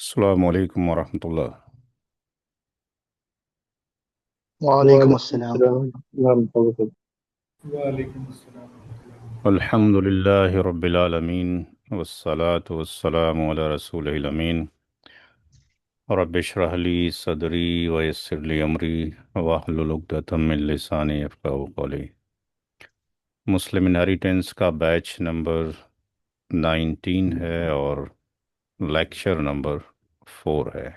अस्सलाम वालेकुम वरहमतुल्लाह। वालेकुम वालेकुम अस्सलाम। सलाम वरहमतुल्लाहि। अल्हम्दुलिल्लाहि रब्बिल आलमीन वस्सलातु वस्सलामु अला रसूलिल अमीन। रब्बि इश्रह ली सदरी व यस्सिर ली अमरी वाहलुल उक़दतम मिन लिसानी यफ़क़हू क़ौली। मुस्लिम इनहेरिटेंस का बैच नंबर 19 है और लेक्चर नंबर 4 है।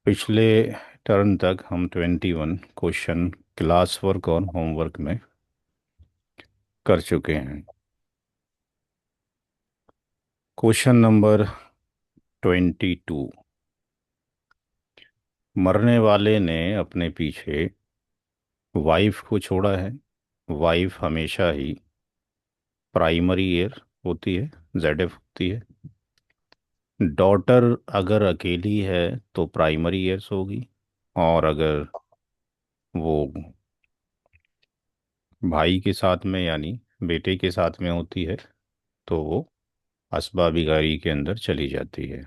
पिछले टर्न तक हम 21 क्वेश्चन क्लास वर्क और होमवर्क में कर चुके हैं। Question number 22। मरने वाले ने अपने पीछे वाइफ को छोड़ा है। वाइफ हमेशा ही प्राइमरी ईयर होती है, जेडएफ होती है। डॉटर अगर अकेली है तो प्राइमरी ईयर्स होगी, और अगर वो भाई के साथ में यानी बेटे के साथ में होती है तो वो असबाबिगारी के अंदर चली जाती है।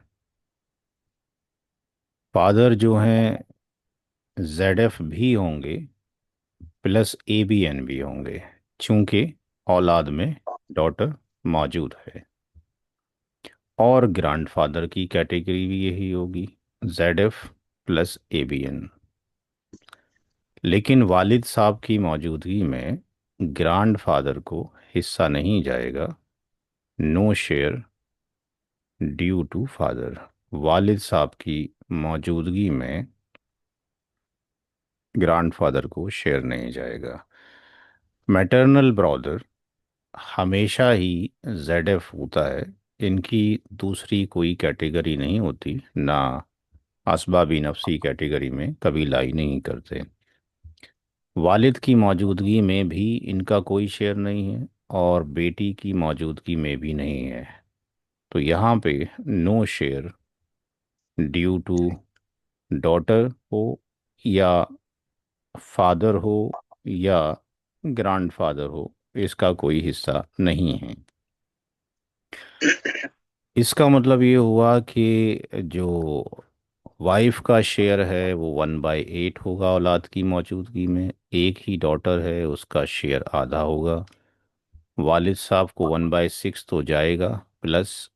फादर जो हैं जेडएफ भी होंगे प्लस एबीएन भी होंगे, चूंकि औलाद में डॉटर मौजूद है। और ग्रैंडफादर की कैटेगरी भी यही होगी, जेडएफ प्लस एबीएन। लेकिन वालिद साहब की मौजूदगी में ग्रैंडफादर को हिस्सा नहीं जाएगा। No share due to father. वालिद साहब की मौजूदगी में ग्रैंडफादर को शेयर नहीं जाएगा। मैटरनल ब्रदर हमेशा ही जेडएफ होता है। इनकी दूसरी कोई कैटेगरी नहीं होती, ना असबाबी नफसी कैटेगरी में कभी लाई नहीं करते। वालिद की मौजूदगी में भी इनका कोई शेयर नहीं है, और बेटी की मौजूदगी में भी नहीं है। तो यहाँ पे no share due to daughter हो, या फादर हो, या ग्रैंडफादर हो, इसका कोई हिस्सा नहीं है। इसका मतलब ये हुआ कि जो वाइफ का शेयर है वो 1/8 होगा औलाद की मौजूदगी में। एक ही डॉटर है, उसका शेयर आधा होगा। वालिद साहब को 1/6 तो जाएगा, प्लस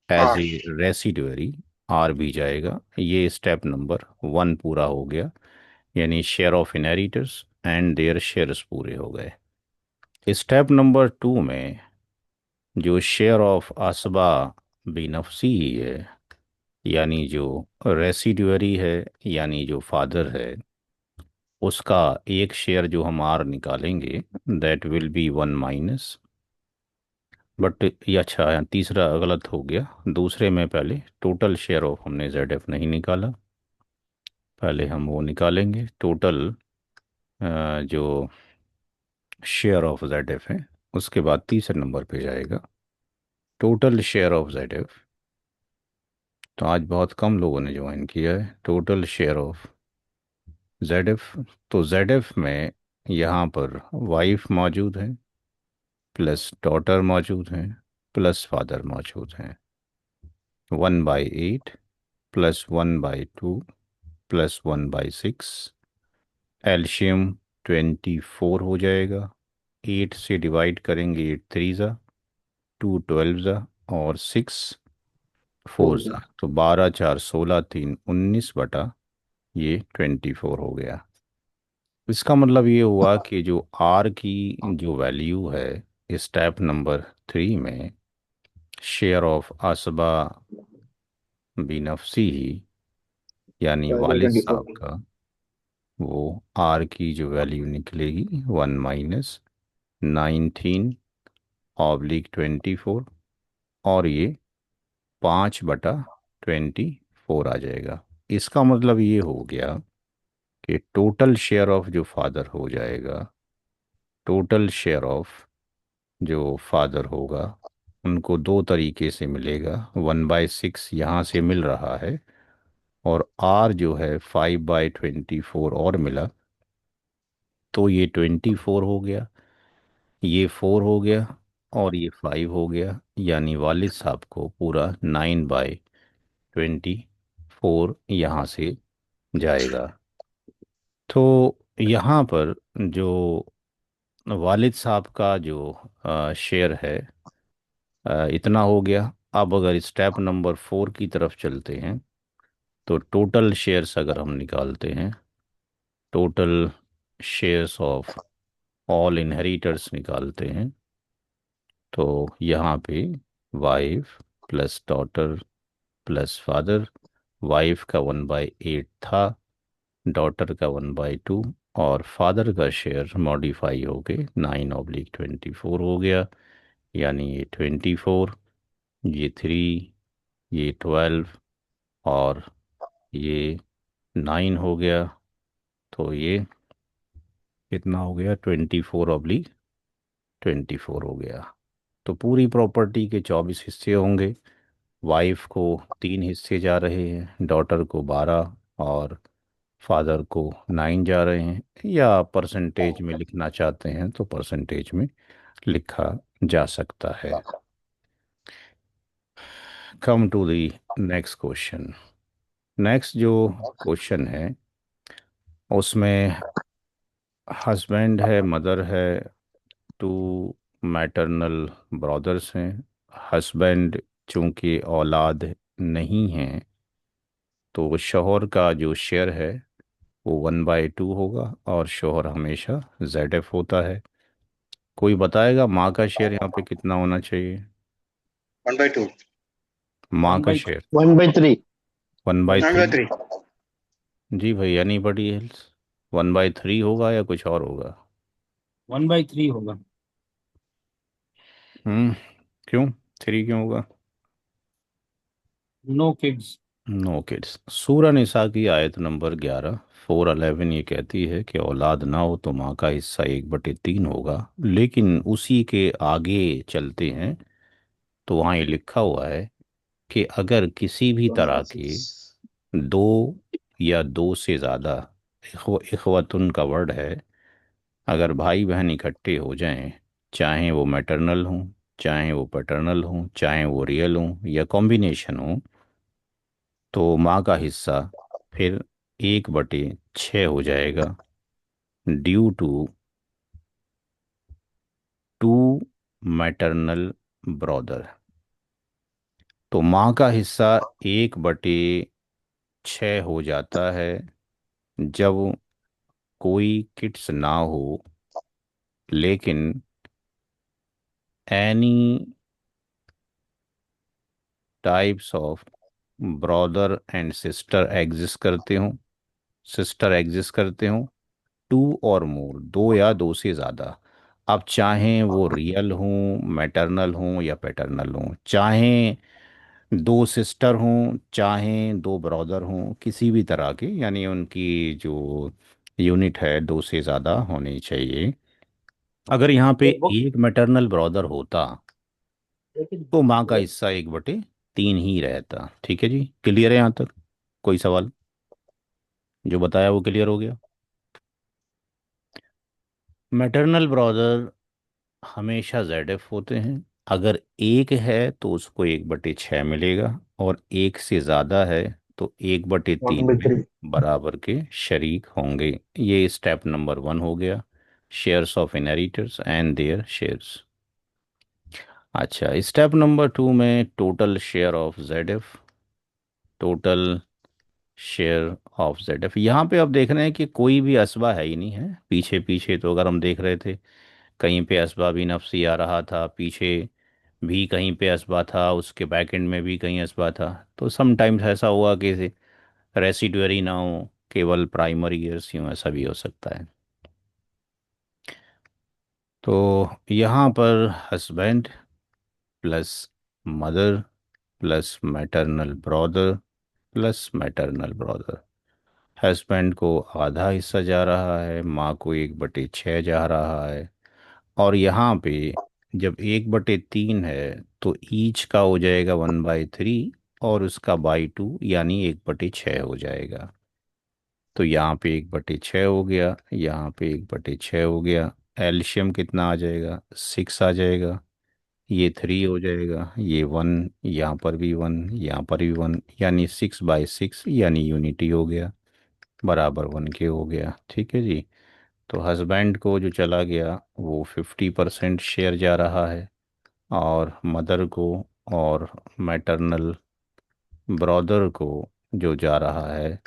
एज हाँ। ए रेसिडुअरी आर भी जाएगा। ये स्टेप नंबर 1 पूरा हो गया, यानी share of inheritors and there shares पूरे हो गए। स्टेप नंबर 2 में जो शेयर ऑफ असबा बिनफसी ही है, यानी जो रेसिडुअरी है, यानी जो फादर है, उसका एक शेयर जो हम आर निकालेंगे, that will be 1 minus. But ये अच्छा है, तीसरा गलत हो गया। दूसरे में पहले टोटल शेयर ऑफ हमने जेड एफ नहीं निकाला, पहले हम वो निकालेंगे टोटल जो शेयर ऑफ जेड एफ है। उसके बाद तीसरे नंबर पे जाएगा total share of Z F. तो आज बहुत कम लोगों ने ज्वाइन किया है। Total share of Z F. तो जेड एफ में यहाँ पर वाइफ मौजूद है, प्लस डॉटर मौजूद है, प्लस फादर मौजूद हैं। 1/8 प्लस 1/2 प्लस 1/6। एल्शियम 24 हो जाएगा। 8 से डिवाइड करेंगे, 8 3 ज़ा, 2 12 ज़ा, और 6 4 ज़ा। तो 12 4 16 3 19 बटा ये 24 हो गया। इसका मतलब ये हुआ कि जो आर की जो वैल्यू है स्टेप नंबर 3 में, शेयर ऑफ असबा बिनफसी ही, यानी वालिद साहब का, वो आर की जो वैल्यू निकलेगी 1 - 19/24, और ये 5/24 आ जाएगा। इसका मतलब ये हो गया कि टोटल शेयर ऑफ जो फादर हो जाएगा, टोटल शेयर ऑफ जो फादर होगा, उनको दो तरीके से मिलेगा। 1/6 यहाँ से मिल रहा है, और आर जो है 5/24 और मिला, तो ये 24 हो गया, ये 4 हो गया, और ये 5 हो गया, यानी वालिद साहब को पूरा 9/24 यहाँ से जाएगा। तो यहाँ पर जो वालिद साहब का जो शेयर है, इतना हो गया। अब अगर स्टेप नंबर 4 की तरफ चलते हैं, तो टोटल शेयर्स अगर हम निकालते हैं, total shares of all inheritors निकालते हैं, तो यहाँ पे wife plus daughter plus father, wife का 1/8 था, डॉटर का 1/2, और फादर का शेयर मॉडिफाई होके 9/24 हो गया, यानी ये 24, ये 3, ये 12, और ये 9 हो गया। तो ये कितना हो गया? 24/24 हो गया। तो पूरी प्रॉपर्टी के 24 हिस्से होंगे। वाइफ को 3 हिस्से जा रहे हैं, डॉटर को 12, और फादर को 9 जा रहे हैं। या परसेंटेज में लिखना चाहते हैं तो परसेंटेज में लिखा जा सकता है। Come to the next question. Next जो क्वेश्चन है, उसमें हस्बैंड है, मदर है, टू मैटरनल ब्रदर्स हैं। हस्बैंड चूंकि औलाद नहीं है, तो शौहर का जो शेयर है वो 1/2 होगा, और शौहर हमेशा ZF होता है। कोई बताएगा माँ का शेयर यहाँ पे कितना होना चाहिए? 1/2। माँ वन का बाई शेयर 1/3। 1/3। 1/3। जी भाई, एनी बडी एल्स? 1/3 होगा या कुछ और होगा? 1/3 होगा। हम्म। क्यों? 3 क्यों होगा? No kids. No kids. सूरह निसा की आयत नंबर 11 ये कहती है कि औलाद ना हो तो माँ का हिस्सा 1/3 होगा। लेकिन उसी के आगे चलते हैं, तो वहाँ ये लिखा हुआ है कि अगर किसी भी तरह के दो या दो से ज़्यादा, इखवतुन का वर्ड है, अगर भाई बहन इकट्ठे हो जाएं, चाहे वो मैटरनल हों, चाहे वो पैटर्नल हों, चाहे वो रियल हों या कॉम्बिनेशन हो, तो माँ का हिस्सा फिर 1/6 हो जाएगा, due to two maternal brother. तो माँ का हिस्सा 1/6 हो जाता है जब कोई किड्स ना हो, लेकिन any types of brother and sister exist करते हों, सिस्टर एग्जिस्ट करते हों, टू और मोर, दो या दो से ज़्यादा। अब चाहें वो रियल हों, मैटरनल हों या पैटर्नल हों, चाहें दो सिस्टर हों, चाहें दो ब्रदर हों, किसी भी तरह के, यानी उनकी जो यूनिट है दो से ज़्यादा होनी चाहिए। अगर यहाँ पे वो एक मैटरनल ब्रदर होता, तो माँ का हिस्सा 1/3 ही रहता। ठीक है जी, क्लियर है यहाँ तक? कोई सवाल? जो बताया वो क्लियर हो गया? मैटरनल ब्रदर हमेशा ZF होते हैं। अगर एक है तो उसको 1/6 मिलेगा, और एक से ज़्यादा है तो 1/3 में 1/3। बराबर के शरीक होंगे। ये स्टेप नंबर 1 हो गया, shares of inheritors and there shares. अच्छा, स्टेप नंबर 2 में total share of ZF, total share of ZF। यहाँ पे अब देख रहे हैं कि कोई भी असबा है ही नहीं है। पीछे पीछे तो अगर हम देख रहे थे, कहीं पे असबा भी नफसी आ रहा था, पीछे भी कहीं पे असबा था, उसके बैक एंड में भी कहीं असबा था। तो समटाइम्स ऐसा हुआ कि रेसिडुअरी ना हो, केवल प्राइमरी ईयर्स यूँ, ऐसा भी हो सकता है। तो यहाँ पर husband plus mother plus maternal brother plus maternal brother, husband को आधा हिस्सा जा रहा है, माँ को 1/6 जा रहा है। और यहाँ पे जब 1/3 है, तो ईच का हो जाएगा 1/3, और उसका बाई 2 यानी 1/6 हो जाएगा। तो यहाँ पे 1/6 हो गया, यहाँ पे 1/6 हो गया। एल्शियम कितना आ जाएगा? 6 आ जाएगा। ये 3 हो जाएगा, ये 1, यहाँ पर भी 1, यहाँ पर भी 1, यानी 6/6 यानी यूनिटी हो गया, बराबर 1 के हो गया। ठीक है जी। तो हस्बैंड को जो चला गया वो 50% शेयर जा रहा है, और मदर को और मैटरनल ब्रदर को जो जा रहा है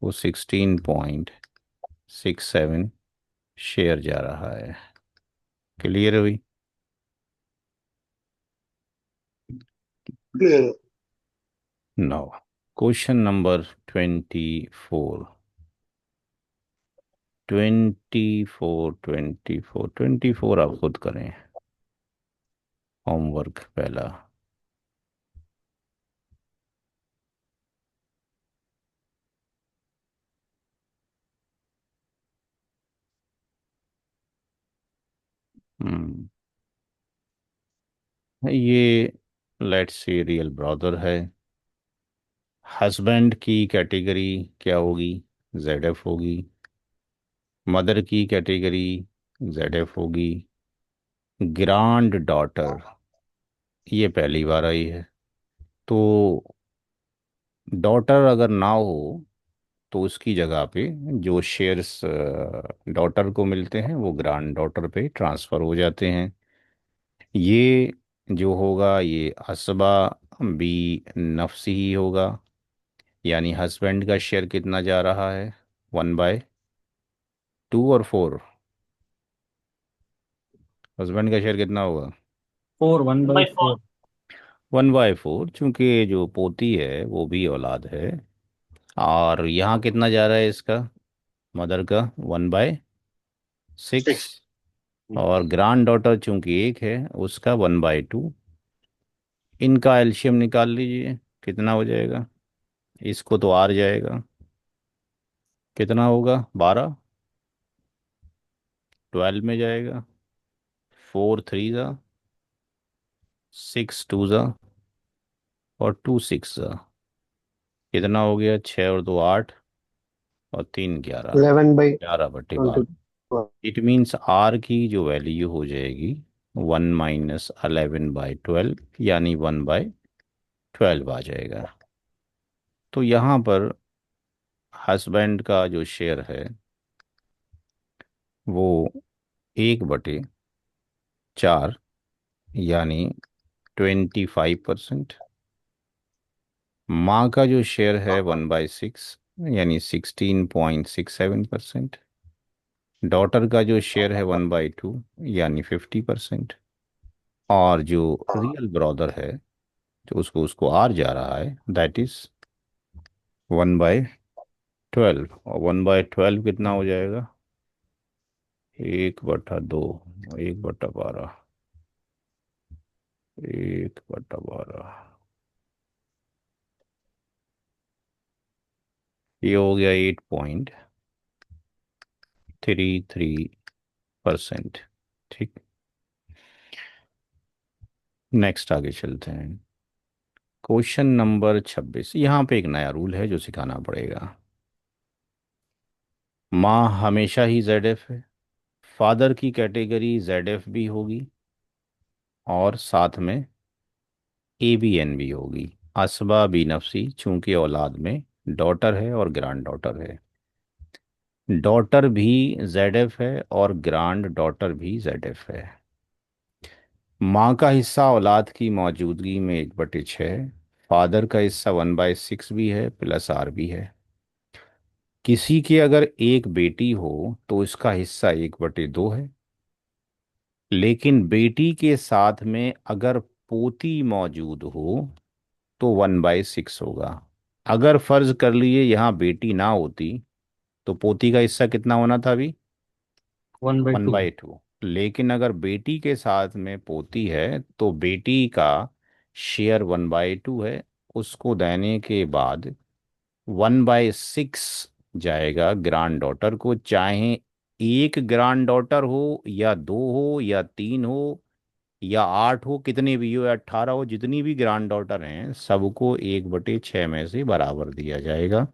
वो 16.67 शेयर जा रहा है। क्लियर हुई? क्लियर। नो। Question number 24। 24 आप खुद करें, होमवर्क पहला। हम्म ये लेट्स सी रियल ब्रदर है। हस्बैंड की कैटेगरी क्या होगी? ZF होगी। मदर की कैटेगरी ZF होगी। ग्रांड डॉटर ये पहली बार आई है, तो डॉटर अगर ना हो तो उसकी जगह पे जो शेयर्स डॉटर को मिलते हैं वो ग्रांड डॉटर पे ट्रांसफ़र हो जाते हैं। ये जो होगा ये असबा बी नफसी ही होगा। यानी हस्बैंड का शेयर कितना जा रहा है? 1/2 और 4। हस्बैंड का शेयर कितना होगा? 4, 1/4। 1/4, चूंकि जो पोती है वो भी औलाद है। और यहाँ कितना जा रहा है इसका, मदर का? 1/6। 6। और ग्रांड डॉटर चूंकि एक है उसका 1/2। इनका एलसीएम निकाल लीजिए, कितना हो जाएगा? इसको तो आर जाएगा, कितना होगा? 12, 12 में जाएगा। 4 3 ज़ा, 6 2 ज़ा, और 2 6 ज़ा, कितना हो गया? 6 और 2 8, और 3 11। 11/12। 11/24। इट मीन्स आर की जो वैल्यू हो जाएगी 1 - 11/12, यानी 1/12 आ जाएगा। तो यहाँ पर हस्बैंड का जो शेयर है वो 1/4, यानी 25%। माँ का जो शेयर है 1/6, यानी 16.67%। डॉटर का जो शेयर है 1/2, यानी 50%। और जो रियल ब्रदर है, जो उसको उसको आर जा रहा है, दैट इज 1/12। और 1/12 कितना हो जाएगा? 1/2, 1/12, 1/12। ये हो गया 8.33%। ठीक। नेक्स्ट आगे चलते हैं। Question number 26। यहाँ पे एक नया रूल है जो सिखाना पड़ेगा। माँ हमेशा ही ZF है। फादर की कैटेगरी ZF भी होगी, और साथ में ABN भी होगी। असबा भी नफसी, चूंकि औलाद में डॉटर है और ग्रांड डॉटर है। डॉटर भी ZF है और ग्रांड डॉटर भी ZF है। माँ का हिस्सा औलाद की मौजूदगी में 1/6। फादर का हिस्सा 1/6 भी है, प्लस आर भी है। किसी की अगर एक बेटी हो तो इसका हिस्सा 1/2 है। लेकिन बेटी के साथ में अगर पोती मौजूद हो तो 1/6 होगा। अगर फर्ज कर लिए यहाँ बेटी ना होती तो पोती का हिस्सा कितना होना था अभी? 1/2। 1/2। लेकिन अगर बेटी के साथ में पोती है तो बेटी का शेयर 1/2 है। उसको देने के बाद 1/6 जाएगा ग्रांड डॉटर को, चाहे एक ग्रांड डॉटर हो या 2 हो या 3 हो या 8 हो, कितने भी हो या 18 हो, जितनी भी ग्रांड डॉटर हैं सबको 1/6 में से बराबर दिया जाएगा।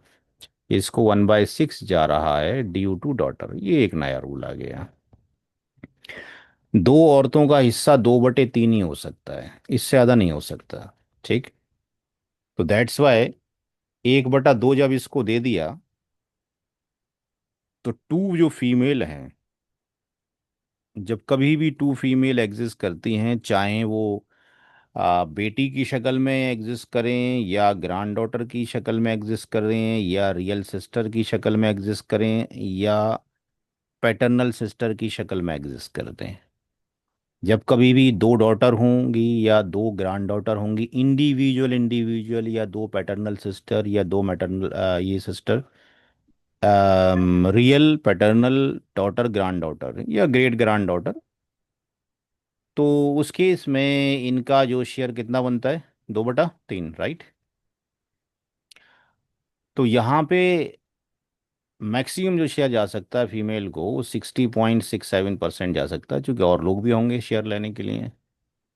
इसको 1/6 जा रहा है ड्यू टू डॉटर। ये एक नया रूल आ गया। दो औरतों का हिस्सा 2/3 ही हो सकता है, इससे ज़्यादा नहीं हो सकता। ठीक। तो दैट्स वाई 1/2 जब इसको दे दिया, तो टू जो फीमेल हैं, जब कभी भी टू फीमेल एग्जिस्ट करती हैं, चाहे वो बेटी की शक्ल में एग्जिस्ट करें, या ग्रैंड डॉटर की शक्ल में एग्जिस्ट करें, या रियल सिस्टर की शक्ल में एग्जिस्ट करें, या पैटर्नल सिस्टर की शक्ल में एग्जिस्ट करते हैं, जब कभी भी दो डॉटर होंगी या दो ग्रैंड डॉटर होंगी, इंडिविजुअल इंडिविजुअल, या दो पैटर्नल सिस्टर या दो मैटरनल ये sister, real paternal daughter grand daughter या ग्रेट ग्रैंड डॉटर, तो उस केस में इनका जो शेयर कितना बनता है, 2/3, राइट। तो यहाँ पे मैक्सिमम जो शेयर जा सकता है फीमेल को, वो 60.67% जा सकता है, क्योंकि और लोग भी होंगे शेयर लेने के लिए।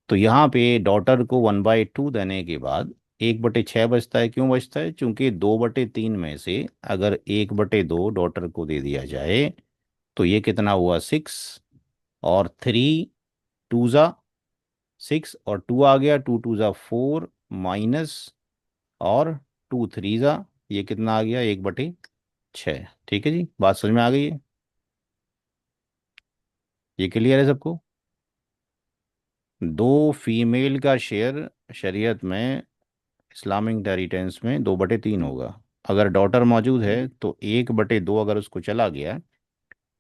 तो यहाँ पे डॉटर को 1/2 देने के बाद 1/6 बचता है। क्यों बचता है? क्योंकि 2/3 में से अगर 1/2 डॉटर को दे दिया जाए, तो ये कितना हुआ, 6, और 3 2 जा 6, और 2 आ गया, 2 2 जा 4, माइनस, और 2 3 जा, ये कितना आ गया, 1/6। ठीक है जी, बात समझ में आ गई है? ये क्लियर है सबको? दो फीमेल का शेयर शरीयत में, इस्लामिक इनहेरिटेंस में 2/3 होगा। अगर डॉटर मौजूद है तो 1/2 अगर उसको चला गया,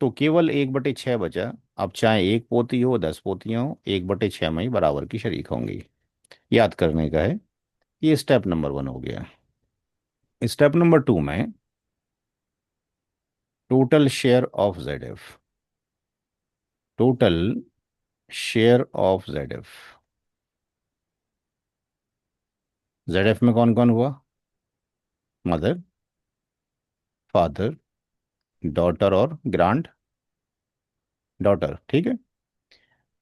तो केवल 1/6 बचा। अब चाहे एक पोती हो 10 पोतियां हो, 1/6 में ही बराबर की शरीक होंगी। याद करने का है। ये स्टेप नंबर 1 हो गया। स्टेप नंबर 2 में total share of ZF। Total share of ZF। ZF में कौन कौन हुआ? मदर, फादर, डॉटर और ग्रांड डॉटर। ठीक है।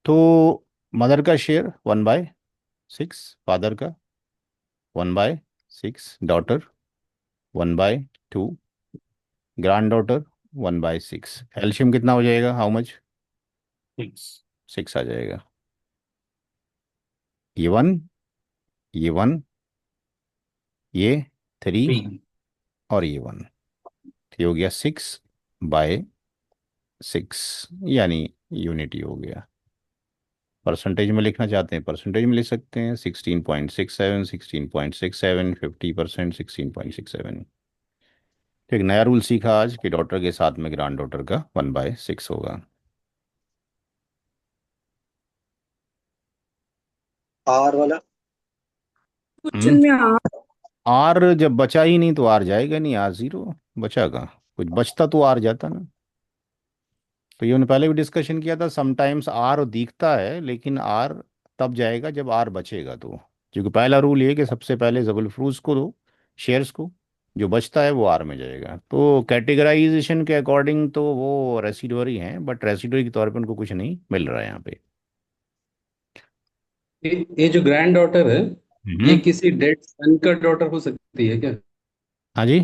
तो मदर का शेयर 1/6, फादर का 1/6, डॉटर 1/2, ग्रैंड डॉटर 1/6। एल्शियम कितना हो जाएगा, हाउ मच? 6 6 आ जाएगा। ये 1, ये 1, ये 3, 3 और ये 1। ये हो गया 6/6, यानी यूनिटी हो गया। परसेंटेज में लिखना चाहते हैं, परसेंटेज में लिख सकते हैं। 16.67, 16.67, 50%, 16.67। तो एक नया रूल सीखा आज कि डॉटर के साथ में ग्रैंड डॉटर का 1/6 होगा। आर वाला। हम्म। क्वेश्चन में आ आर जब बचा ही नहीं तो आर जाएगा नहीं, आर जीरो बचा का। कुछ बचता तो आर जाता ना। तो ये उन्होंने पहले भी डिस्कशन किया था, समटाइम्स आर दिखता है लेकिन आर तब जाएगा जब आर बचेगा। तो क्योंकि पहला रूल ये है कि सबसे पहले जबल फ्रूज को दो, शेयर्स को, जो बचता है वो आर में जाएगा। तो कैटेगराइजेशन के अकॉर्डिंग तो वो रेसिडुअरी हैं, बट रेसिडुअरी के तौर पे उनको कुछ नहीं मिल रहा है यहाँ पे। ये जो ग्रैंड डॉटर है, ये हम्म। किसी डेड सन का डॉटर हो सकती है क्या? हाँ जी।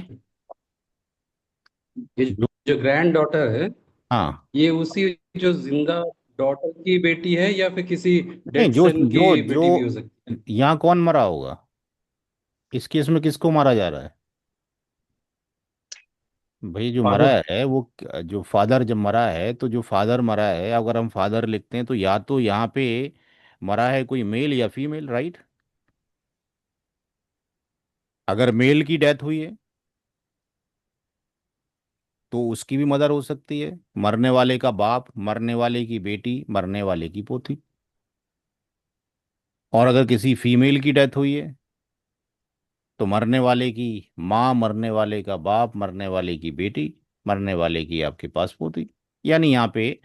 ये जो, जो ग्रैंड डॉटर है, हाँ, ये उसी जो जिंदा डॉटर की बेटी है या फिर किसी नहीं, डेड जो सन की जो बेटी भी हो जो सकती है? यहाँ कौन मरा होगा, इस केस में किसको मारा जा रहा है? भाई जो मरा फादर। है वो, जो फादर जब मरा है, तो जो फादर मरा है, अगर हम फादर लिखते हैं तो या तो यहाँ पे मरा है कोई मेल या फीमेल, राइट। अगर मेल की डेथ हुई है तो उसकी भी मदर हो सकती है, मरने वाले का बाप, मरने वाले की बेटी, मरने वाले की पोती। और अगर किसी फीमेल की डेथ हुई है तो मरने वाले की माँ, मरने वाले का बाप, मरने वाले की बेटी, मरने वाले की आपके पास पोती। यानी यहाँ पे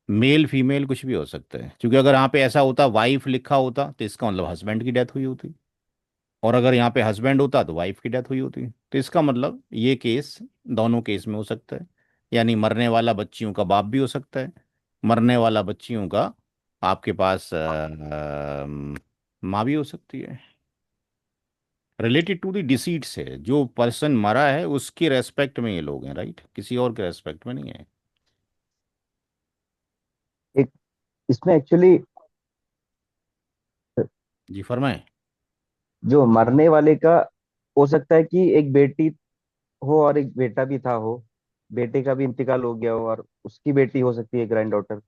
मेल फीमेल कुछ भी हो सकता है, क्योंकि अगर यहाँ पे ऐसा होता वाइफ लिखा होता तो इसका मतलब हस्बैंड की डेथ हुई होती, और अगर यहाँ पे हस्बैंड होता तो वाइफ की डेथ हुई होती। तो इसका मतलब ये केस दोनों केस में हो सकता है। यानी मरने वाला बच्चियों का बाप भी हो सकता है, मरने वाला बच्चियों का आपके पास माँ भी हो सकती है। रिलेटेड टू द डिसीट से, जो पर्सन मरा है उसके रेस्पेक्ट में ये लोग हैं, राइट, किसी और के रेस्पेक्ट में नहीं है। एक इसमें एक्चुअली जी फरमाएं। जो मरने वाले का हो सकता है कि एक बेटी हो और एक बेटा भी था हो, बेटे का भी इंतकाल हो गया हो और उसकी बेटी हो सकती है ग्रैंड डॉटर,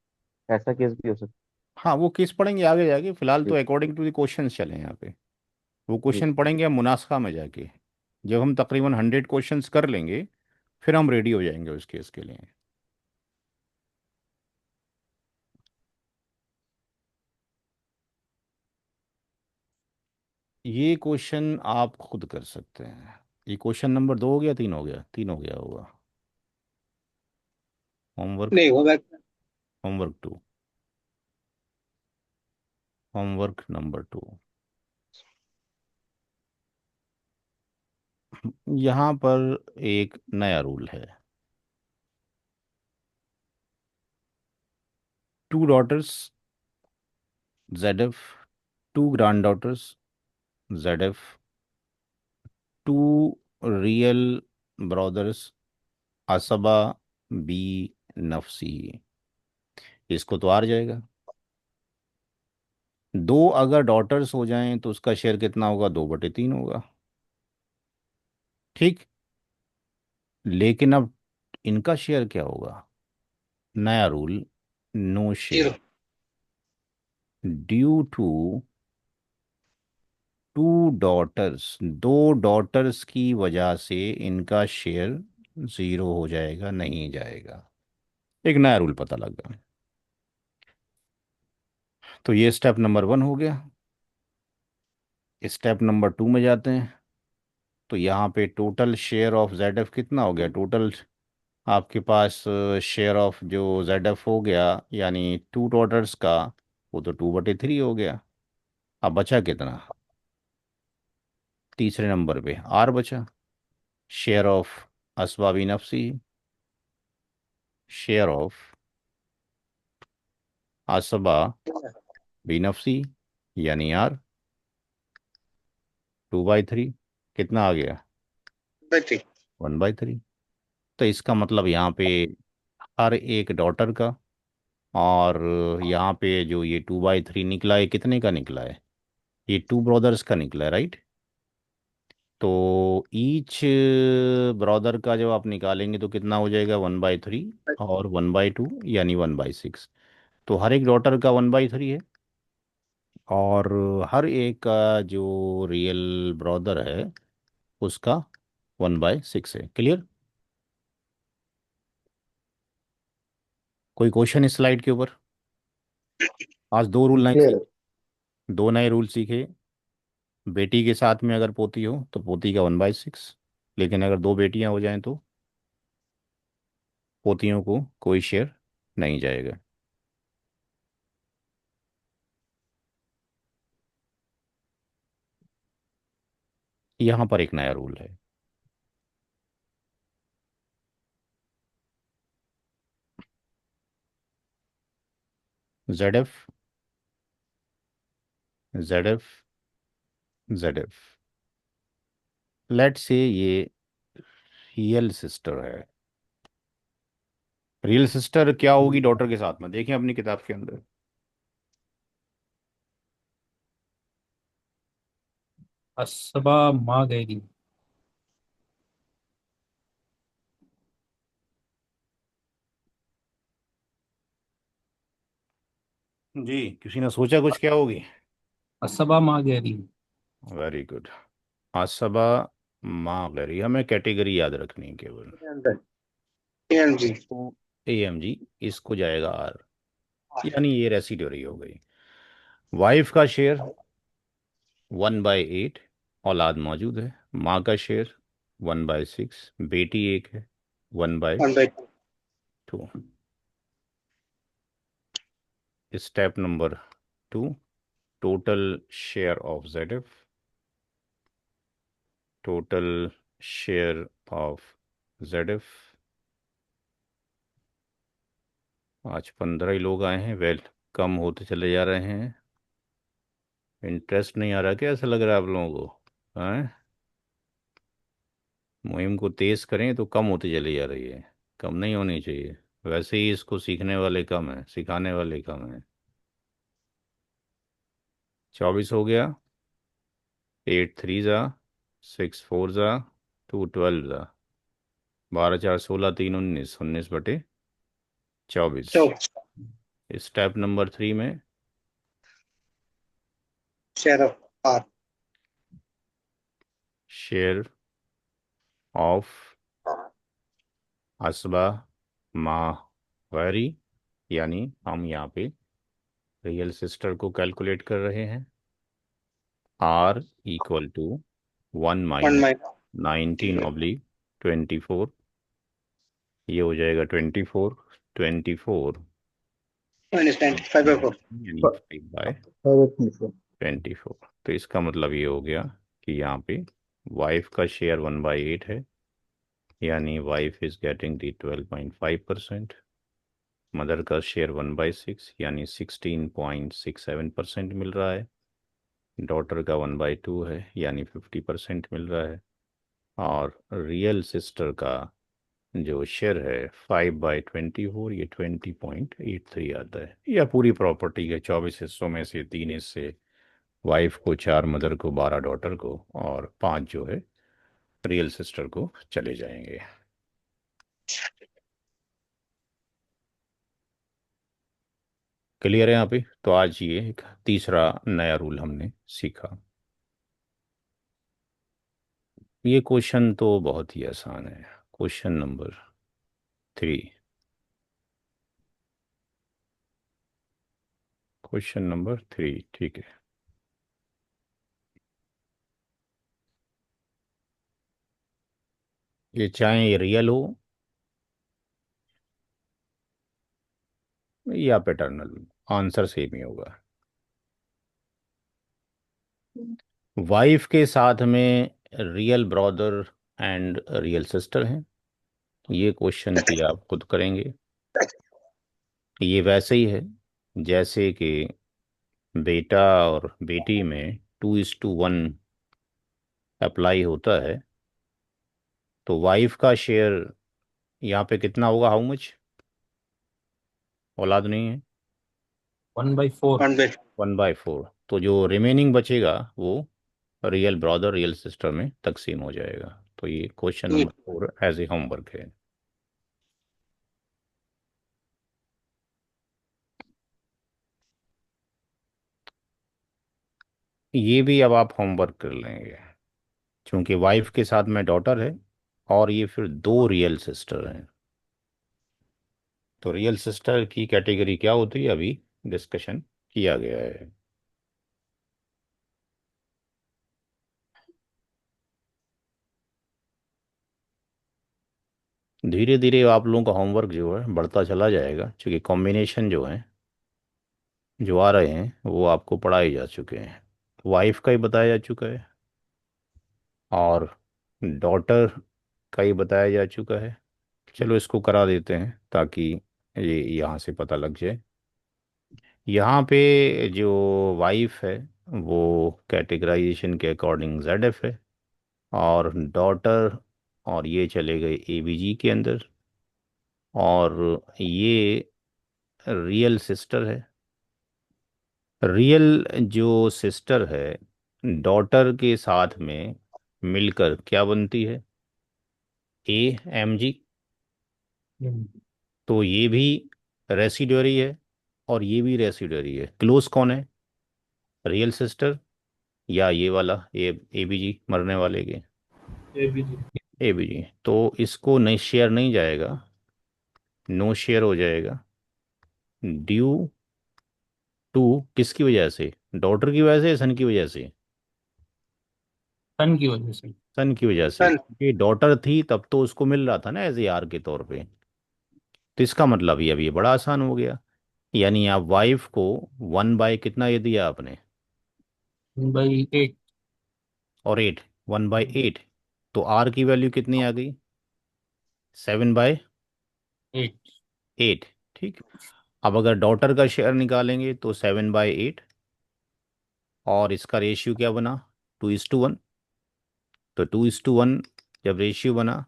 ऐसा केस भी हो सकता हाँ वो केस पढ़ेंगे आगे जाके, फिलहाल है। तो अकॉर्डिंग टू द क्वेश्चन चले यहाँ पे। वो जी क्वेश्चन पढ़ेंगे हम मुनास्खा में जाके। जब हम तकरीबन 100 क्वेश्चंस कर लेंगे फिर हम रेडी हो जाएंगे उस केस के लिए। ये क्वेश्चन आप खुद कर सकते हैं। ये क्वेश्चन नंबर 2 हो गया, 3 हो गया, 3 हो गया होगा। होमवर्क, नहीं होगा। Homework 2, homework number 2। यहाँ पर एक नया रूल है। Two daughters ZF, two granddaughters ZF, two real brothers असबा बी नफसी। इसको तो आ जाएगा। दो अगर डॉटर्स हो जाएं तो उसका शेयर कितना होगा? 2/3 होगा। ठीक। लेकिन अब इनका शेयर क्या होगा? नया rule, no zero. Share due to two daughters. दो डॉटर्स की वजह से इनका शेयर 0 हो जाएगा, नहीं जाएगा। एक नया रूल पता लग गया। तो ये स्टेप नंबर 1 हो गया। स्टेप नंबर 2 में जाते हैं। तो यहाँ पे टोटल शेयर ऑफ ZF कितना हो गया? टोटल आपके पास शेयर ऑफ जो ZF हो गया, यानी टू डॉटर्स का, वो तो 2/3 हो गया। अब बचा कितना? तीसरे नंबर पे R बचा। शेयर ऑफ असबाबी नफसी, शेयर ऑफ असबा बिनफसी, यानी R, 2/3। कितना आ गया? बत्ती। 1/3। तो इसका मतलब यहाँ पे हर एक डॉटर का, और यहाँ पे जो ये 2/3 निकला है, कितने का निकला है? ये टू ब्रदर्स का निकला है, राइट। तो ईच ब्रदर का जब आप निकालेंगे तो कितना हो जाएगा? 1/3 और 1/2, यानी 1/6। तो हर एक डॉटर का 1/3 है, और हर एक का जो रियल ब्रदर है उसका 1/6 है। क्लियर? कोई क्वेश्चन इस स्लाइड के ऊपर? आज दो रूल नए क्लियर है। सीखे, दो नए रूल सीखे। बेटी के साथ में अगर पोती हो तो पोती का 1/6, लेकिन अगर दो बेटियां हो जाएं तो पोतियों को कोई शेयर नहीं जाएगा। यहाँ पर एक नया रूल है। ZF, ZF, ZF, लेट से ये रियल सिस्टर है। रियल सिस्टर क्या होगी डॉटर के साथ में? देखें अपनी किताब के अंदर। असबा माँ गैरी। जी, किसी ने सोचा कुछ क्या होगी? असबा माँ गैरी। Very good. असबा मागरी, हमें कैटेगरी याद रखनी है केवल। AMG। तो AMG, इसको जाएगा R, यानी ये रेसिड्यूरी हो गई। वाइफ का शेयर 1/8, औलाद मौजूद है। माँ का शेयर 1/6, बेटी एक है, 1/2। 1/2। Step number 2, total share of ZF, total share of ZF। आज 15 ही लोग आए हैं। वेल, कम होते चले जा रहे हैं। इंटरेस्ट नहीं आ रहा क्या? ऐसा लग रहा है आप लोगों को? हैं? मुहिम को तेज़ करें तो कम होती चली जा रही है। कम नहीं होनी चाहिए। वैसे ही इसको सीखने वाले कम हैं, सिखाने वाले कम हैं। 24 हो गया, 8 3 ज़ा, 6 4 ज़ा, 2 12 ज़ा, 12 4 16 3 19, 19/24। 24. स्टेप नंबर 3 में Share of R. Share of असबा मावरी, यानी हम यहाँ पे रियल सिस्टर को कैलकुलेट कर रहे हैं। R equal to 1 1 minus minus 19/24, ये हो जाएगा 24, 24 -95/4. यानी 5/24। तो इसका मतलब ये हो गया कि यहाँ पे वाइफ का शेयर 1/8 है, यानी wife is getting the 12.5%। Mother का शेयर 1/6 यानी 16.67% मिल रहा है। डॉटर का 1/2 है यानी 50% मिल रहा है। और रियल सिस्टर का जो शेयर है 5/24, ये 20.83 आता है। या पूरी प्रॉपर्टी के 24 हिस्सों में से 3 हिस्से वाइफ को, 4 मदर को, 12 डॉटर को, और 5 जो है रियल सिस्टर को चले जाएंगे। क्लियर है यहाँ पे? तो आज ये एक तीसरा नया रूल हमने सीखा। ये क्वेश्चन तो बहुत ही आसान है। क्वेश्चन नंबर 3, क्वेश्चन नंबर 3, ठीक है। ये चाहे ये रियल हो या पैटर्नल, आंसर सेम ही होगा। वाइफ के साथ में real brother and real sister हैं। ये क्वेश्चन की आप खुद करेंगे। ये वैसे ही है जैसे कि बेटा और बेटी में 2:1 अप्लाई होता है। तो वाइफ का शेयर यहाँ पे कितना होगा? How much? औलाद नहीं है। 1/4। 1/4. 1/4। तो जो रिमेनिंग बचेगा वो रियल ब्रदर रियल सिस्टर में तकसीम हो जाएगा। तो ये क्वेश्चन ये नंबर 4 एज ए होमवर्क है। ये भी अब आप होमवर्क कर लेंगे, क्योंकि वाइफ के साथ में डॉटर है और ये फिर 2 रियल सिस्टर हैं। तो रियल सिस्टर की कैटेगरी क्या होती है अभी डिस्कशन किया गया है। धीरे धीरे आप लोगों का होमवर्क जो है बढ़ता चला जाएगा, क्योंकि कॉम्बिनेशन जो है जो आ रहे हैं वो आपको पढ़ाए जा चुके हैं। वाइफ का ही बताया जा चुका है और डॉटर का ही बताया जा चुका है। चलो इसको करा देते हैं ताकि ये यहाँ से पता लग जाए। यहाँ पे जो वाइफ है वो कैटेगराइजेशन के अकॉर्डिंग ZF है, और डॉटर और ये चले गए ABG के अंदर, और ये रियल सिस्टर है। रियल जो सिस्टर है डॉटर के साथ में मिलकर क्या बनती है? AMG। तो ये भी रेसिडुअरी है और ये भी रेसिडुअरी है। क्लोज कौन है? रियल सिस्टर या ये वाला ABG मरने वाले के? ABG। ABG। तो इसको नहीं, शेयर नहीं जाएगा, नो शेयर हो जाएगा। ड्यू टू किसकी वजह से? डॉटर की वजह से या सन की वजह से? सन की वजह से। सन की वजह से। सन. ये डॉटर थी तब तो उसको मिल रहा था ना एज ए आर के तौर पे। तो इसका मतलब ये अभी ये बड़ा आसान हो गया। यानी आप वाइफ को 1 बाय कितना ये दिया आपने? 1/8। और 8, 1/8। तो आर की वैल्यू कितनी आ गई? 7/8। 8। ठीक। अब अगर डॉटर का शेयर निकालेंगे तो 7/8, और इसका रेशियो क्या बना? 2:1। तो 2:1 जब रेशियो बना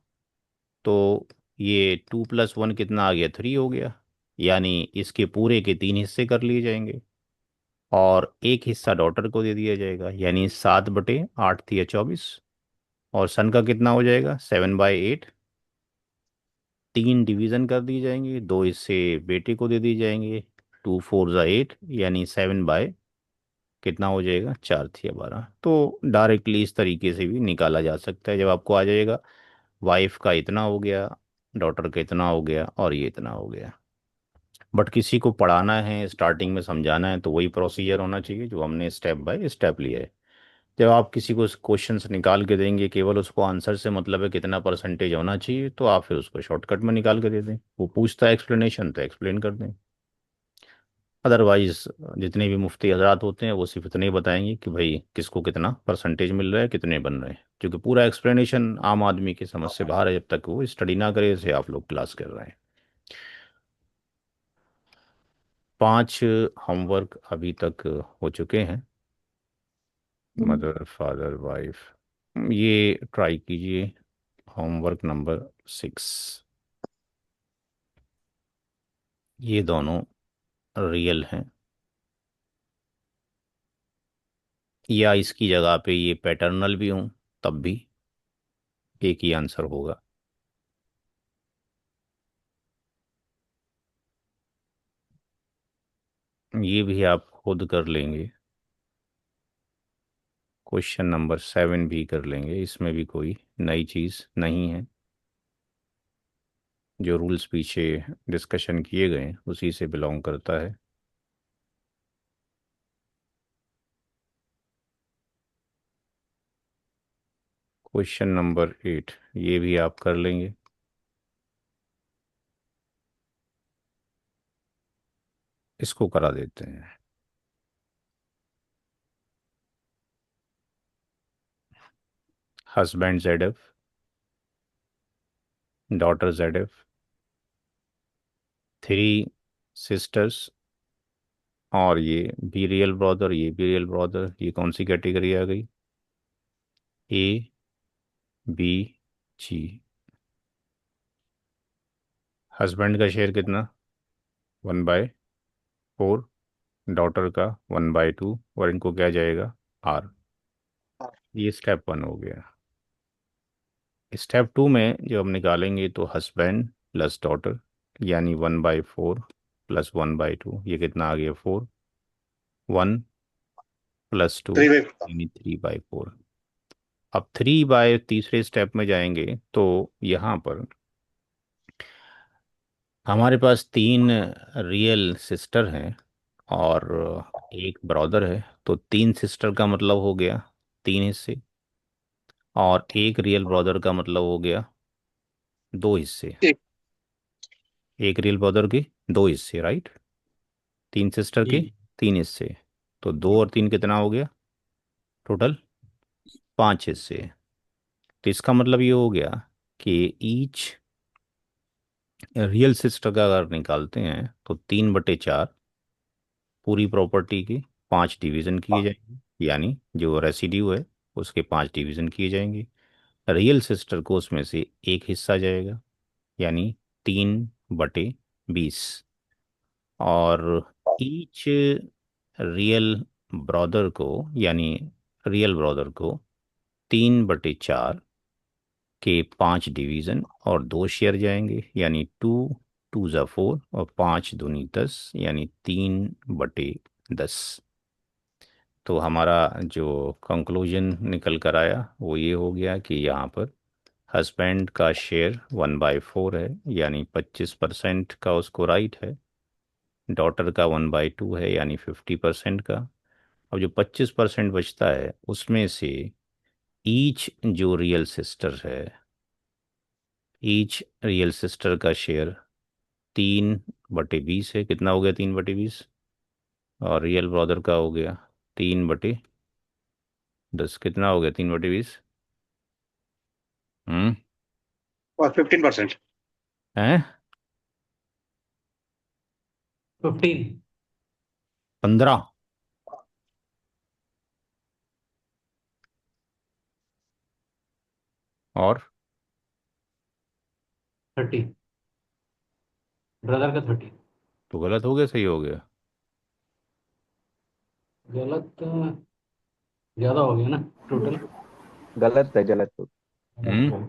तो ये 2 + 1 कितना आ गया? 3 हो गया। यानी इसके पूरे के 3 हिस्से कर लिए जाएंगे, और एक हिस्सा डॉटर को दे दिया जाएगा, यानी 7/8 थी या 24। और सन का कितना हो जाएगा, 7/8। तीन डिवीजन कर दिए जाएंगे, दो हिस्से बेटे को दे दिए जाएंगे। 2 4 8, यानी 7/, कितना हो जाएगा, 4 थी या 12। तो डायरेक्टली इस तरीके से भी निकाला जा सकता है। जब आपको आ जाएगा वाइफ का इतना हो गया, डॉटर का इतना हो गया, और ये इतना हो गया। बट किसी को पढ़ाना है, स्टार्टिंग में समझाना है, तो वही प्रोसीजर होना चाहिए जो हमने स्टेप बाय स्टेप लिया है। जब आप किसी को क्वेश्चंस निकाल के देंगे, केवल उसको आंसर से मतलब है कितना परसेंटेज होना चाहिए, तो आप फिर उसको शॉर्टकट में निकाल के दे दें। वो पूछता है एक्सप्लेनेशन, तो एक्सप्लेन कर दें। अदरवाइज जितने भी मुफ्ती हजरात होते हैं वो सिर्फ इतने ही बताएंगे कि भाई किसको कितना परसेंटेज मिल रहा है, कितने बन रहे हैं, क्योंकि पूरा एक्सप्लेनेशन आम आदमी की समझ से बाहर है जब तक वो स्टडी ना करे, जैसे आप लोग क्लास कर रहे हैं। 5 होमवर्क अभी तक हो चुके हैं। मदर फादर वाइफ, ये ट्राई कीजिए। होमवर्क नंबर 6, ये दोनों रियल हैं, या इसकी जगह पे ये पैटर्नल भी हों, तब भी एक ही आंसर होगा। ये भी आप खुद कर लेंगे। क्वेश्चन नंबर 7 भी कर लेंगे, इसमें भी कोई नई चीज़ नहीं है। जो रूल्स पीछे डिस्कशन किए गए हैं उसी से बिलोंग करता है। क्वेश्चन नंबर 8, ये भी आप कर लेंगे। इसको करा देते हैं। Husband ZF, daughter ZF, 3 sisters, और ये भी रियल ब्रदर, ये भी रियल ब्रदर। ये कौन सी कैटेगरी आ गई, A B G। हस्बैंड का शेयर कितना, 1/4। डॉटर का 1/2, और इनको क्या जाएगा, R। ये स्टेप 1 हो गया। स्टेप 2 में जब हम निकालेंगे तो हस्बैंड प्लस डॉटर, यानी 1/4 प्लस 1/2, ये कितना आ गया, 4। 1 + 2, 3/4। यानी 3/4। अब 3 तीसरे स्टेप में जाएंगे तो यहाँ पर हमारे पास 3 रियल सिस्टर हैं और एक ब्रदर है, तो 3 सिस्टर का मतलब हो गया 3 हिस्से, और एक रियल ब्रदर का मतलब हो गया 2 हिस्से। एक। एक रियल ब्रदर के 2 हिस्से, राइट। 3 सिस्टर के जी 3 हिस्से, तो 2 और 3 कितना हो गया, टोटल 5 हिस्से। तो इसका मतलब ये हो गया कि ईच रियल सिस्टर का अगर निकालते हैं तो 3/4 पूरी प्रॉपर्टी के 5 डिवीज़न किए जाएंगे, यानी जो रेसिड्यू है उसके 5 डिवीज़न किए जाएंगे। रियल सिस्टर को उसमें से एक हिस्सा जाएगा, यानी 3/20। और ईच रियल ब्रदर को, यानी रियल ब्रदर को 3/4 के 5 डिवीज़न और 2 शेयर जाएंगे, यानी 2 2 ज़ा 4 और 5 दूनी 10, यानी 3/10। तो हमारा जो कंक्लूजन निकल कर आया वो ये हो गया कि यहाँ पर हस्बैंड का शेयर 1/4 है, यानी 25% का उसको राइट है। डॉटर का 1/2 है, यानी 50% का। अब जो 25% बचता है उसमें से ईच जो रियल सिस्टर है, ईच रियल सिस्टर का शेयर 3/20 है। कितना हो गया, 3/20। और रियल ब्रदर का हो गया 3/10। कितना हो गया, 3/20। हम्म। और 15%। हैं, 15। 15। और 30, ब्रदर का 30। तो गलत हो गया, सही हो गया। गलत ज्यादा हो गया ना टोटल। गलत है, गलत हो, हम्म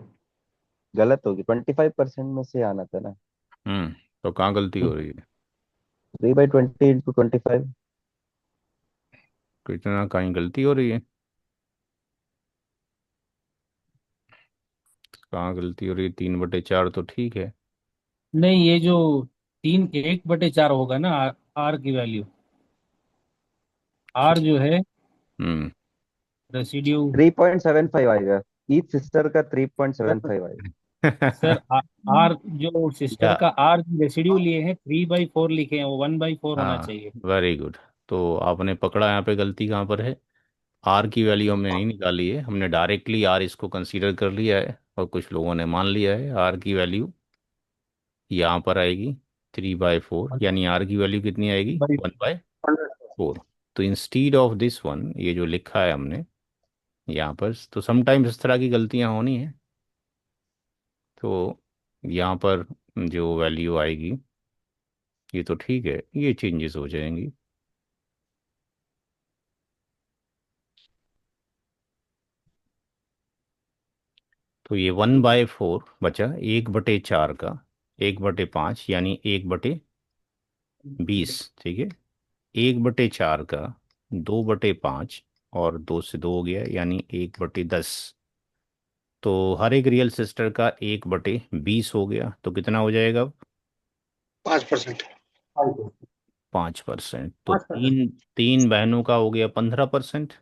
गलत होगी। 25% में से आना था ना। तो कहाँ गलती हो रही है? 3/20 × 25। तो इतना कहीं गलती हो रही है? कहाँ गलती हो रही है? 3/4 तो ठीक है। नहीं, ये जो 3 1/4 होगा ना, आर की वैल्यू, आर जो है हम्म रेसिड्यू। 3.75 आएगा। ईच सिस्टर का 3.75 आएगा। सर, आर जो सिस्टर या का आर रेसिड्यू लिए हैं 3/4 लिखे हैं, वो 1/4 होना हाँ, चाहिए। Very good. तो आपने पकड़ा यहाँ पे गलती कहाँ पर है। आर की वैल्यू हमने नहीं निकाली है, हमने डायरेक्टली आर इसको कंसीडर कर लिया है और कुछ लोगों ने मान लिया है आर की वैल्यू यहाँ पर आएगी 3/4, यानी आर की वैल्यू कितनी आएगी? भाई, 1/4। तो इंस्टीड ऑफ दिस वन, ये जो लिखा है हमने यहाँ पर, तो समटाइम्स इस तरह की गलतियाँ होनी है। तो यहाँ पर जो वैल्यू आएगी, ये तो ठीक है, ये चेंजेस हो जाएंगी। तो ये 1/4 बचा 1/4 का, 1/5 यानी 1/20, ठीक है। 1/4 का 2/5, और 2 से 2 हो गया यानी 1/10। तो हर एक रियल सिस्टर का 1/20 हो गया, तो कितना हो जाएगा अब? 5%। 5%। तो 5%। तीन तीन बहनों का हो गया 15%।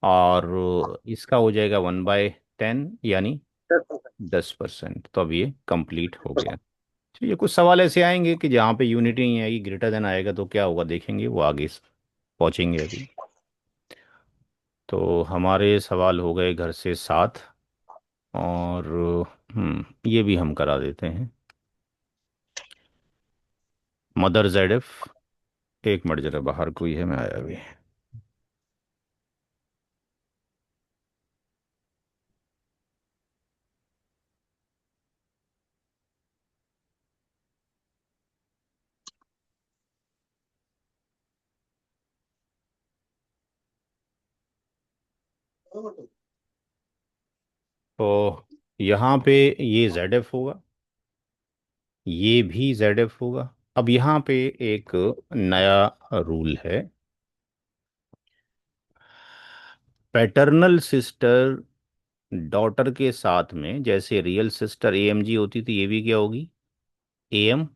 और इसका हो जाएगा 1/10 यानी 10%। तो अब ये कंप्लीट हो गया। तो ये कुछ सवाल ऐसे आएंगे कि जहाँ पे यूनिटी नहीं आएगी, ग्रेटर देन आएगा, तो क्या होगा देखेंगे, वो आगे पहुंचेंगे अभी। तो हमारे सवाल हो गए घर से 7। और ये भी हम करा देते हैं। मदर जेड एफ, एक मिनट जरा, बाहर कोई है, मैं आया अभी। तो यहाँ पे ये जेड एफ होगा, ये भी जेड एफ होगा। अब यहाँ पे एक नया रूल है। पैटर्नल सिस्टर डॉटर के साथ में जैसे रियल सिस्टर एएमजी होती थी, ये भी क्या होगी? एएम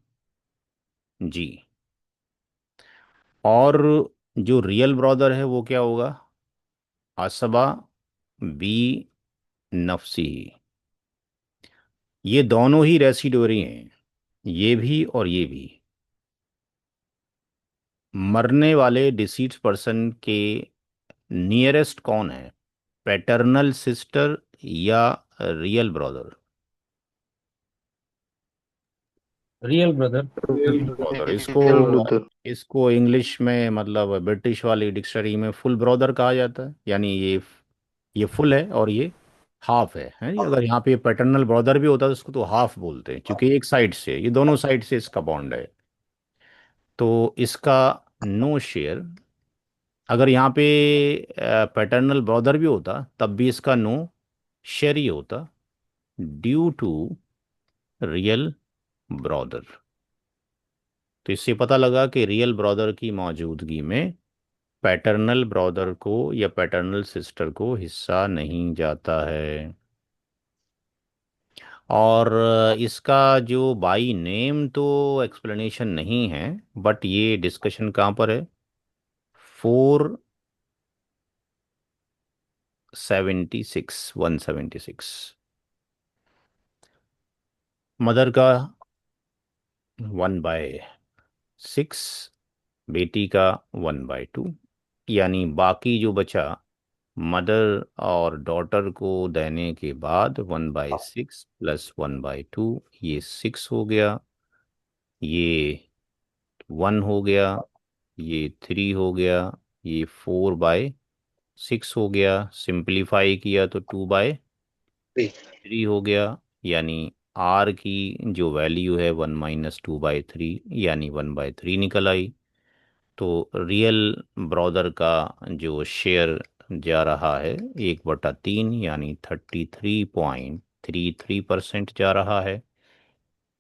जी। और जो रियल ब्रदर है वो क्या होगा? असबा बी नफसी। ये दोनों ही रेसिडोरी हैं, ये भी और ये भी। मरने वाले डिसीज पर्सन के नियरेस्ट कौन है? पैटर्नल सिस्टर या real brother? Real brother. Brother इसको, रियल ब्रदर। इसको इंग्लिश में मतलब ब्रिटिश वाली डिक्शनरी में फुल ब्रदर कहा जाता है। यानी ये फुल है और ये हाफ है जी? अगर यहाँ पे पैटर्नल ब्रदर भी होता तो उसको तो हाफ बोलते हैं, क्योंकि एक साइड से, ये दोनों साइड से इसका बॉन्ड है। तो इसका नो शेयर, अगर यहाँ पे पैटर्नल ब्रदर भी होता तब भी इसका नो शेयर ही होता, ड्यू टू रियल ब्रदर। तो इससे पता लगा कि रियल ब्रदर की मौजूदगी में पैटर्नल ब्रदर को या पैटर्नल सिस्टर को हिस्सा नहीं जाता है। और इसका जो बाई नेम तो एक्सप्लेनेशन नहीं है, बट ये डिस्कशन कहाँ पर है? 476, 176। मदर का 1/6, बेटी का 1/2, यानी बाकी जो बचा मदर और डॉटर को देने के बाद 1/6 प्लस 1/2, ये 6 हो गया, ये 1 हो गया, ये 3 हो गया, ये 4/6 हो गया। सिंप्लीफाई किया तो 2/3 हो गया। यानी आर की जो वैल्यू है 1 - 2/3, यानी 1/3 निकल आई। तो रियल ब्रदर का जो शेयर जा रहा है 1/3 यानी 33.33% जा रहा है।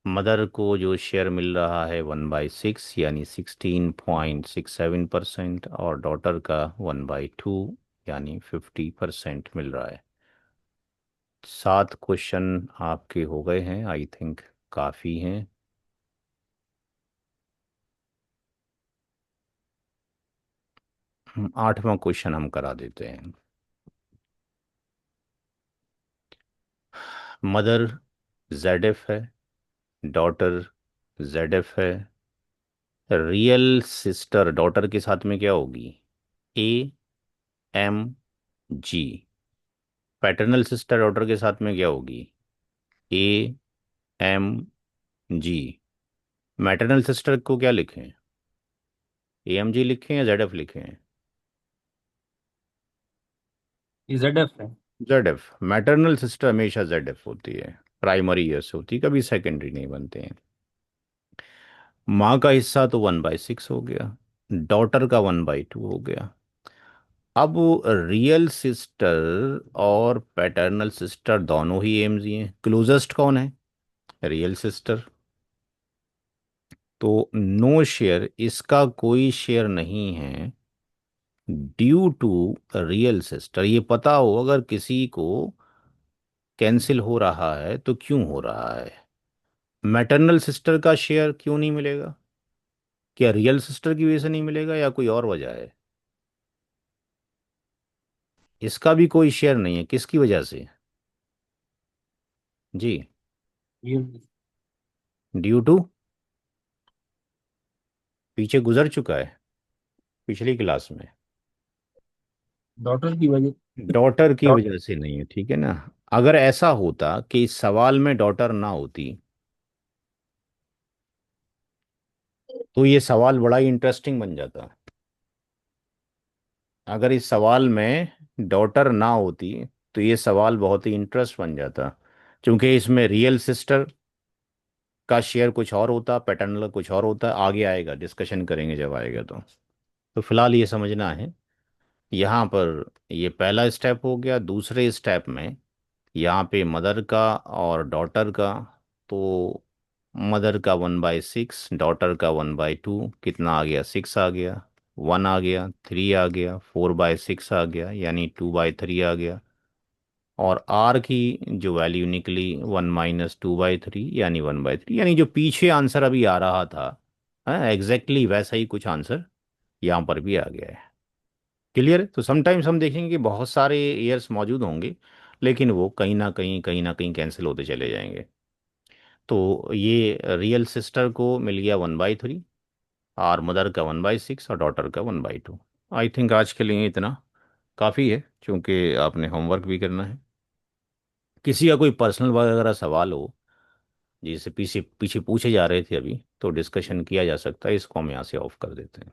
मदर को जो शेयर मिल रहा है 1/6 यानी 16.67%, और डॉटर का 1/2 यानी 50% मिल रहा है। 7 क्वेश्चन आपके हो गए हैं, आई थिंक काफ़ी हैं। आठवां क्वेश्चन हम करा देते हैं। मदर ZF है, डॉटर ZF है। रियल सिस्टर डॉटर के साथ में क्या होगी? AMG। पैटर्नल सिस्टर डॉटर के साथ में क्या होगी? AMG। मैटरनल सिस्टर को क्या लिखें? AMG लिखें या ZF लिखें? ZF है। ZF। मैटरनल सिस्टर हमेशा ZF होती है, प्राइमरी यस होती है, कभी सेकेंडरी नहीं बनते हैं। माँ का हिस्सा तो 1/6 हो गया, डॉटर का 1/2 हो गया। अब रियल सिस्टर और पैटर्नल सिस्टर दोनों ही एमजी हैं। क्लोजेस्ट कौन है? Real sister. तो नो शेयर, इसका कोई शेयर नहीं है ड्यू टू रियल सिस्टर। ये पता हो अगर किसी को कैंसिल हो रहा है तो क्यों हो रहा है। मैटरनल सिस्टर का शेयर क्यों नहीं मिलेगा? क्या रियल सिस्टर की वजह से नहीं मिलेगा या कोई और वजह है? इसका भी कोई शेयर नहीं है, किसकी वजह से? जी, ये ड्यू टू, पीछे गुजर चुका है पिछली क्लास में। डॉटर की वजह। डॉटर की डॉट वजह से नहीं है, ठीक है ना। अगर ऐसा होता कि इस सवाल में डॉटर ना होती तो ये सवाल बड़ा ही इंटरेस्टिंग बन जाता। अगर इस सवाल में डॉटर ना होती तो ये सवाल बहुत ही इंटरेस्ट बन जाता, क्योंकि इसमें रियल सिस्टर का शेयर कुछ और होता, पैटर्नल कुछ और होता। आगे आएगा, डिस्कशन करेंगे जब आएगा। तो फिलहाल ये समझना है, यहाँ पर ये पहला स्टेप हो गया। दूसरे स्टेप में यहाँ पे मदर का और डॉटर का, तो मदर का 1/6, डॉटर का 1/2, कितना आ गया? 6 आ गया, 1 आ गया, 3 आ गया, 4/6 आ गया यानी 2/3 आ गया। और आर की जो वैल्यू निकली 1 - 2/3 यानी 1/3, यानी जो पीछे आंसर अभी आ रहा था, एग्जैक्टली वैसा ही कुछ आंसर यहाँ पर भी आ गया है। क्लियर है? तो समटाइम्स हम देखेंगे कि बहुत सारे ईयर्स मौजूद होंगे, लेकिन वो कहीं ना कहीं कैंसिल होते चले जाएंगे। तो ये रियल सिस्टर को मिल गया 1/3, और मदर का 1/6 और डॉटर का 1/2। आई थिंक आज के लिए इतना काफ़ी है, क्योंकि आपने होमवर्क भी करना है। किसी का कोई पर्सनल वगैरह सवाल हो जिसे पीछे पीछे पूछे जा रहे थे अभी, तो डिस्कशन किया जा सकता है। इसको हम यहाँ से ऑफ कर देते हैं।